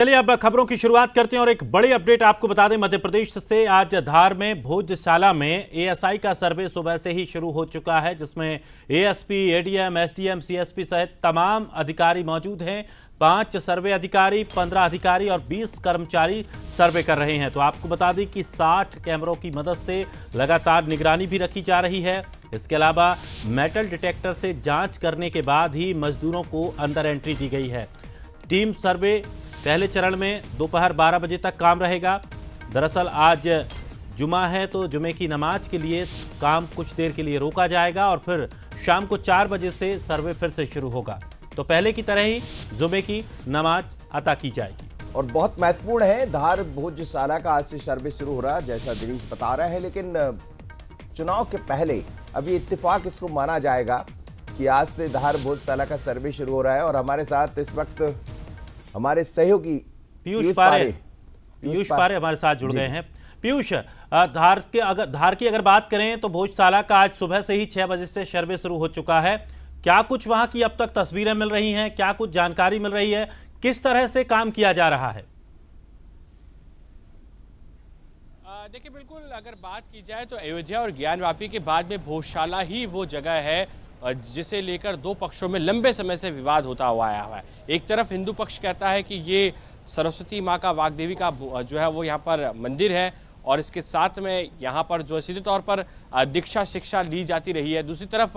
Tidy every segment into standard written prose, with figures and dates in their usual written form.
चलिए अब खबरों की शुरुआत करते हैं और एक बड़ी अपडेट आपको बता दें मध्य प्रदेश से। आज धार में भोजशाला में एएसआई का सर्वे सुबह से ही शुरू हो चुका है, जिसमें एएसपी, एडीएम, एसडीएम, सीएसपी सहित तमाम अधिकारी मौजूद हैं। 5 सर्वे अधिकारी, 15 अधिकारी और 20 कर्मचारी सर्वे कर रहे हैं। तो आपको बता दें कि 60 कैमरों की मदद से लगातार निगरानी भी रखी जा रही है। इसके अलावा मेटल डिटेक्टर से जांच करने के बाद ही मजदूरों को अंदर एंट्री दी गई है। टीम सर्वे पहले चरण में दोपहर 12 बजे तक काम रहेगा। दरअसल आज जुमा है, तो जुमे की नमाज के लिए काम कुछ देर के लिए रोका जाएगा और फिर शाम को 4 बजे से सर्वे फिर से शुरू होगा। तो पहले की तरह ही जुमे की नमाज अता की जाएगी। और बहुत महत्वपूर्ण है, धार भोजशाला का आज से सर्वे शुरू हो रहा है, जैसा दिनेश बता रहे हैं। लेकिन चुनाव के पहले अभी इत्तेफाक इसको माना जाएगा कि आज से धार भोजशाला का सर्वे शुरू हो रहा है। और हमारे साथ इस वक्त हमारे सहयोगी पीयूष पारे हमारे साथ जुड़ गए हैं। पीयूष, धार की अगर बात करें तो भोजशाला का आज सुबह से ही 6 बजे से सर्वे शुरू हो चुका है। क्या कुछ वहां की अब तक तस्वीरें मिल रही हैं, क्या कुछ जानकारी मिल रही है, किस तरह से काम किया जा रहा है? देखिए, बिल्कुल अगर बात की जाए तो अयोध्या और ज्ञानवापी के बाद में भोजशाला ही वो जगह है जिसे लेकर दो पक्षों में लंबे समय से विवाद होता हुआ आया हुआ है। एक तरफ हिंदू पक्ष कहता है कि ये सरस्वती माँ का, वाग्देवी का जो है वो यहाँ पर मंदिर है और इसके साथ में यहाँ पर जो सीधे तौर पर दीक्षा शिक्षा ली जाती रही है। दूसरी तरफ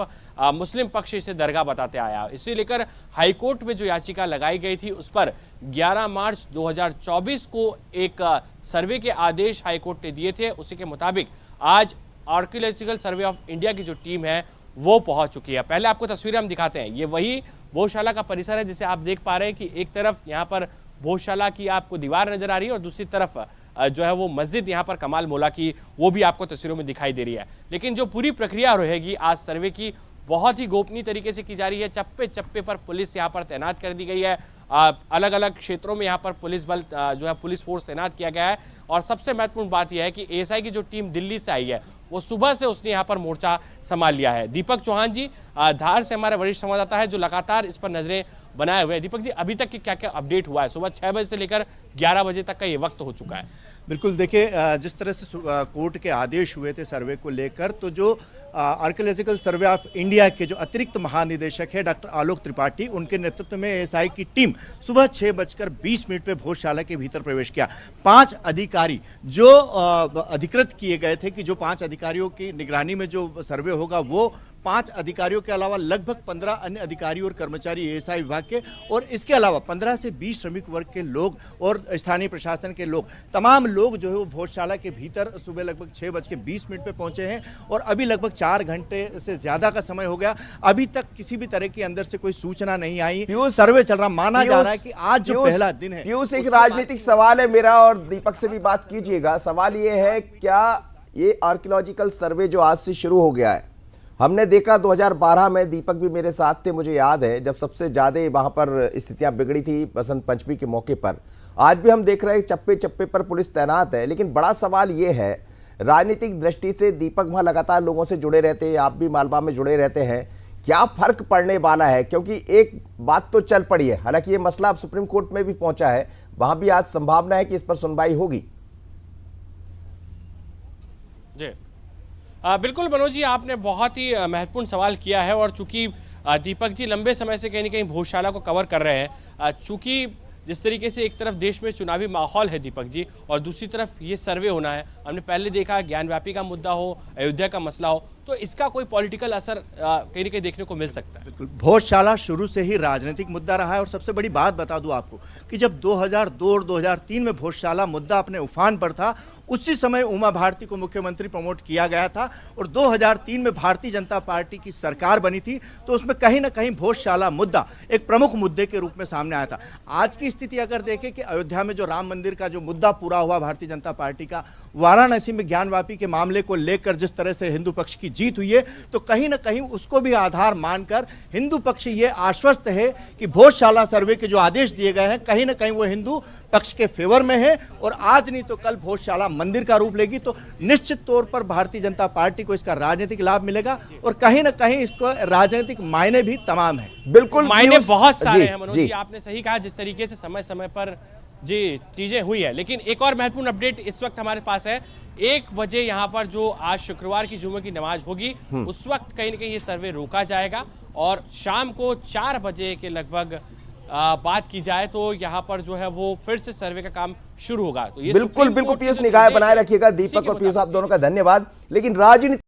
मुस्लिम पक्ष इसे दरगाह बताते आया। इसे लेकर हाईकोर्ट में जो याचिका लगाई गई थी उस पर 11 मार्च 2024 को एक सर्वे के आदेश हाईकोर्ट ने दिए थे। उसी के मुताबिक आज आर्कियोलॉजिकल सर्वे ऑफ इंडिया की जो टीम है वो पहुंच चुकी है। पहले आपको तस्वीरें हम दिखाते हैं। ये वही भोजशाला का परिसर है जिसे आप देख पा रहे हैं कि एक तरफ यहाँ पर भोजशाला की आपको दीवार नजर आ रही है और दूसरी तरफ जो है वो मस्जिद यहाँ पर कमाल मौला की, वो भी आपको तस्वीरों में दिखाई दे रही है। लेकिन जो पूरी प्रक्रिया रहेगी आज सर्वे की, बहुत ही गोपनीय तरीके से की जा रही है। चप्पे चप्पे पर पुलिस यहाँ पर तैनात कर दी गई है। अलग अलग क्षेत्रों में यहाँ पर पुलिस बल जो है पुलिस फोर्स तैनात किया गया है। और सबसे महत्वपूर्ण बात यह है कि एएसआई की जो टीम दिल्ली से आई है वो सुबह से उसने यहाँ पर मोर्चा संभाल लिया है। दीपक चौहान जी धार से हमारे वरिष्ठ संवाददाता है जो लगातार इस पर नजरें बनाए हुए हैं। दीपक जी, अभी तक क्या क्या अपडेट हुआ है? सुबह 6 बजे से लेकर 11 बजे तक का ये वक्त हो चुका है। बिल्कुल, देखिए जिस तरह से कोर्ट के आदेश हुए थे सर्वे को लेकर, तो जो आर्कियोलॉजिकल सर्वे ऑफ इंडिया के जो अतिरिक्त महानिदेशक है डॉक्टर आलोक त्रिपाठी, उनके नेतृत्व में एएसआई की टीम सुबह 6:20 पे भोजशाला के भीतर प्रवेश किया। 5 अधिकारी जो अधिकृत किए गए थे कि जो 5 अधिकारियों की निगरानी में जो सर्वे होगा, वो 5 अधिकारियों के अलावा लगभग 15 अन्य अधिकारी और कर्मचारी एएसआई विभाग के, और इसके अलावा 15 से 20 श्रमिक वर्ग के लोग और स्थानीय प्रशासन के लोग, तमाम लोग जो है वो भोजशाला के भीतर सुबह लगभग 6:20 पे पहुंचे हैं। और अभी लगभग 4 घंटे से ज्यादा का समय हो गया, अभी तक किसी भी तरह के अंदर से कोई सूचना नहीं आई। सर्वे चल रहा, माना जा रहा है कि आज जो पहला दिन है। पीयूष, एक राजनीतिक सवाल है मेरा, और दीपक से भी बात कीजिएगा। सवाल ये है, क्या ये आर्कियोलॉजिकल सर्वे जो आज से शुरू हो गया है, हमने देखा 2012 में, दीपक भी मेरे साथ थे, मुझे याद है, जब सबसे ज्यादा वहां पर स्थितियां बिगड़ी थी बसंत पंचमी के मौके पर। आज भी हम देख रहे हैं चप्पे चप्पे पर पुलिस तैनात है। लेकिन बड़ा सवाल यह है, राजनीतिक दृष्टि से दीपक वहां लगातार लोगों से जुड़े रहते हैं, आप भी मालवा में जुड़े रहते हैं, क्या फर्क पड़ने वाला है? क्योंकि एक बात तो चल पड़ी है, हालांकि ये मसला अब सुप्रीम कोर्ट में भी पहुंचा है, वहां भी आज संभावना है कि इस पर सुनवाई होगी। जी बिल्कुल मनोज जी, आपने बहुत ही महत्वपूर्ण सवाल किया है। और चूंकि दीपक जी लंबे समय से कहीं ना कहीं भोजशाला को कवर कर रहे हैं, चूंकि जिस तरीके से एक तरफ देश में चुनावी माहौल है दीपक जी, और दूसरी तरफ ये सर्वे होना है, हमने पहले देखा ज्ञानव्यापी का मुद्दा हो, अयोध्या का मसला हो, तो इसका कोई पॉलिटिकल असर कहीं ना कहीं देखने को मिल सकता है। बिल्कुल, भोजशाला शुरू से ही राजनीतिक मुद्दा रहा है। और सबसे बड़ी बात बता दूं आपको कि जब 2002 और 2003 में भोजशाला मुद्दा अपने उफान पर था, उसी समय उमा भारती को मुख्यमंत्री प्रमोट किया गया था और 2003 में भारतीय जनता पार्टी की सरकार बनी थी, तो उसमें कहीं ना कहीं भोजशाला मुद्दा एक प्रमुख मुद्दे के रूप में सामने आया था। आज की स्थिति अगर देखें कि अयोध्या में जो राम मंदिर का जो मुद्दा पूरा हुआ भारतीय जनता पार्टी का, वाराणसी में ज्ञानवापी के मामले को लेकर जिस तरह से हिंदू पक्ष की जीत हुई है, तो कहीं ना कहीं उसको भी आधार मानकर हिंदू पक्ष ये आश्वस्त है कि भोजशाला सर्वे के जो आदेश दिए गए हैं कहीं ना कहीं वो हिंदू पक्ष के फेवर में है। और आज नहीं तो कल भोजशाला मंदिर का रूप लेगी, तो निश्चित तौर पर भारतीय जनता पार्टी को इसका राजनीतिक लाभ मिलेगा और कहीं ना कहीं इसको राजनीतिक मायने भी तमाम है। बिल्कुल, मायने बहुत सारे हैं मनोज जी, आपने सही कहा। जिस तरीके से समय समय पर जी चीजें हुई है। लेकिन एक और महत्वपूर्ण अपडेट इस वक्त हमारे पास है। 1 बजे यहाँ पर जो आज शुक्रवार की जुम्मे की नमाज होगी, उस वक्त कहीं ना कहीं ये सर्वे रोका जाएगा और शाम को 4 बजे के लगभग बात की जाए तो यहाँ पर जो है वो फिर से सर्वे का काम शुरू होगा। तो ये बिल्कुल बिल्कुल पीयूष, निगाह बनाए रखिएगा। दीपक और पीयूष, आप दोनों का धन्यवाद। लेकिन राजनीति